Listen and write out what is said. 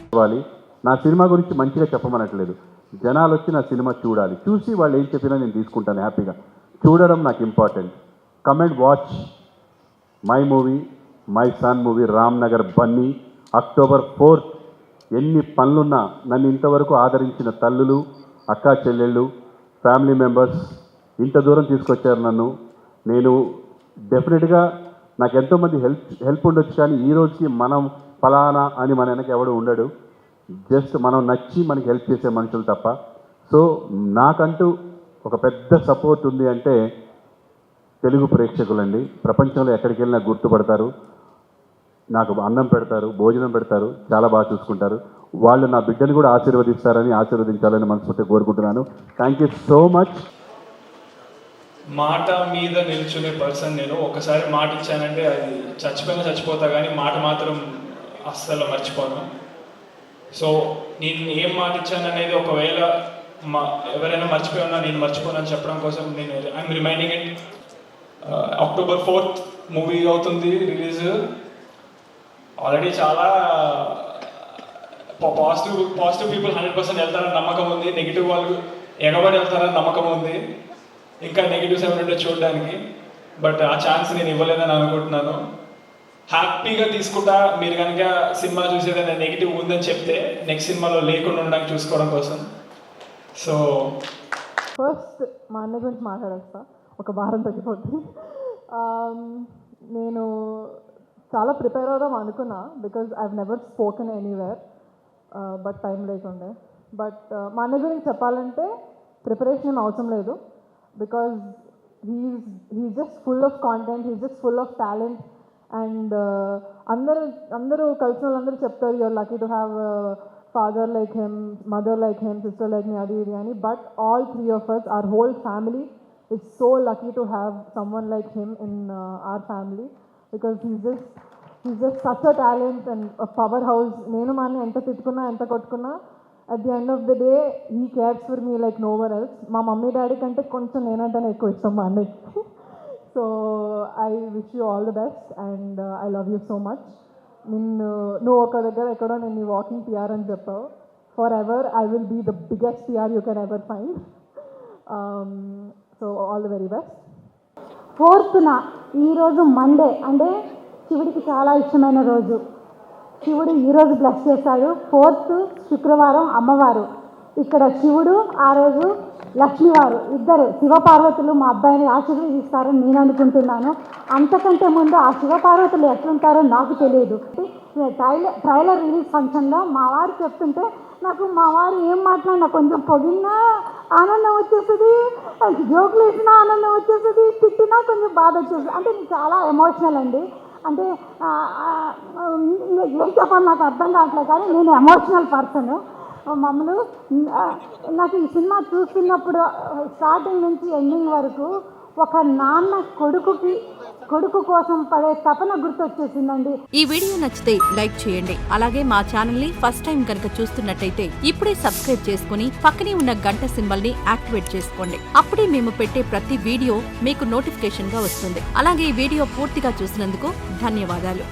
ఇవ్వాలి. నా సినిమా గురించి మంచిగా చెప్పమనట్లేదు, జనాలు వచ్చి నా సినిమా చూడాలి, చూసి వాళ్ళు ఏం చెప్పినా నేను తీసుకుంటాను హ్యాపీగా. చూడడం నాకు important. Come and watch my movie, my son movie, Ram Nagar Bunny, October 4th. ఎన్ని పనులున్నా నన్ను ఇంతవరకు ఆదరించిన తల్లులు, అక్కా చెల్లెళ్ళు, ఫ్యామిలీ మెంబర్స్ ఇంత దూరం తీసుకొచ్చారు నన్ను. నేను డెఫినెట్గా నాకు ఎంతోమంది హెల్ప్ ఉండొచ్చు, కానీ ఈ రోజుకి మనం ఫలానా అని మన వెనక ఎవడు ఉండడు. జస్ట్ మనం నచ్చి మనకి హెల్ప్ చేసే మనుషులు తప్ప. సో నాకంటూ ఒక పెద్ద సపోర్ట్ ఉంది అంటే తెలుగు ప్రేక్షకులండి. ప్రపంచంలో ఎక్కడికి వెళ్ళినా గుర్తుపడతారు, నాకు అన్నం పెడతారు, భోజనం పెడతారు, చాలా బాగా చూసుకుంటారు. వాళ్ళు నా బిడ్డను కూడా ఆశీర్వదించాలని మనస్ఫూర్తిగా కోరుకుంటున్నాను. Thank you so much. మాట మీద నిల్చునే పర్సన్ నేను. ఒకసారి మాట ఇచ్చానంటే అది చచ్చిపోతా, కానీ మాట మాత్రం అస్సలు మర్చిపోను. సో నేను ఏం మాట ఇచ్చాననేది ఒకవేళ ఎవరైనా మర్చిపోయి ఉన్నా నేను మర్చిపోనని చెప్పడం కోసం నేను I'm reminding it. October 4th movie అవుతుంది రిలీజ్. ఆల్రెడీ చాలా పాజిటివ్ పీపుల్ 100% వెళ్తారని నమ్మకం ఉంది, నెగిటివ్ వాళ్ళు ఎగబడి వెళ్తారని నమ్మకం ఉంది. ఇంకా నెగిటివ్స్ ఏమైనా ఉంటే చూడడానికి, బట్ ఆ ఛాన్స్ నేను ఇవ్వలేదని అనుకుంటున్నాను. హ్యాపీగా తీసుకుంటా. మీరు కనుక సినిమా చూసేదైనా నెగిటివ్ ఉందని చెప్తే నెక్స్ట్ సినిమాలో లేకుండా ఉండడానికి చూసుకోవడం కోసం. సో ఫస్ట్ మా అన్న గురించి మాట్లాడేస్తా, ఒక వారం తగ్గిపోతుంది. నేను చాలా ప్రిపేర్ అవుదాం అనుకున్నా, because I never spoken anywhere, but time లేకుండే. బట్ మా అన్న గురించి చెప్పాలంటే ప్రిపరేషన్ ఏం అవసరం లేదు, because he is just full of content, he is just full of talent. And అందరూ కలిసిన వాళ్ళందరూ చెప్తారు you're lucky to have father like him, mother like him, sister like me, అది ఇది అని. But all 3 of us, our whole family is so lucky to have someone like him in our family, because he's just such a talent and a powerhouse. నేను మా అన్న ఎంత తిట్టుకున్నా ఎంత కొట్టుకున్నా, at the end of the day he cares for me like nowhere else. మా mummy daddy కంటే కొంచెం నేనంటేనే ఎక్కువ ఇష్టం మా అన్నకి. So I wish you all the best and I love you so much. నువ్వు ఒక దగ్గర ఎక్కడో నేను వాకింగ్ పిఆర్ అని చెప్పావు. For ever I will be the biggest PR you can ever find. So all the very best. 4th ఈరోజు Monday, అంటే శివుడికి చాలా ఇష్టమైన రోజు. శివుడు ఈరోజు బ్లెస్ చేశాడు. 4th శుక్రవారం అమ్మవారు, ఇక్కడ శివుడు, ఆ రోజు లక్ష్మీవారు, ఇద్దరు శివపార్వతులు మా అబ్బాయిని ఆశీర్వదిస్తారని నేను అనుకుంటున్నాను. అంతకంటే ముందు ఆ శివపార్వతులు ఎట్లుంటారో నాకు తెలియదు. ట్రైలర్ రిలీజ్ ఫంక్షన్లో మా వారు చెప్తుంటే నాకు మా వారు ఏం మాట్లాడినా కొంచెం పొగినా ఆనందం వచ్చేస్తుంది, జోకులు వేసినా ఆనందం వచ్చేస్తుంది, తిట్టినా కొంచెం బాధ వచ్చేస్తుంది. అంటే నేను చాలా ఎమోషనల్ అండి. అంటే ఏం చెప్పాలి నాకు అర్థం కావట్లేదు, కానీ నేను ఎమోషనల్ పర్సన్. మమ్మల్ని నాకు ఈ సినిమా చూస్తున్నప్పుడు స్టార్టింగ్ నుంచి ఎండింగ్ వరకు ఒక నాన్న కొడుకు కోసం పడే తపన గుర్తొచ్చేసిందండి. ఈ వీడియో నచ్చితే లైక్ చేయండి. అలాగే మా ఛానల్ ని ఫస్ట్ టైం కనుక చూస్తున్నట్టయితే ఇప్పుడే సబ్స్క్రైబ్ చేసుకుని పక్కనే ఉన్న గంట సింబల్ ని యాక్టివేట్ చేసుకోండి. అప్పుడే మేము పెట్టే ప్రతి వీడియో మీకు నోటిఫికేషన్ గా వస్తుంది. అలాగే ఈ వీడియో పూర్తిగా చూసినందుకు ధన్యవాదాలు.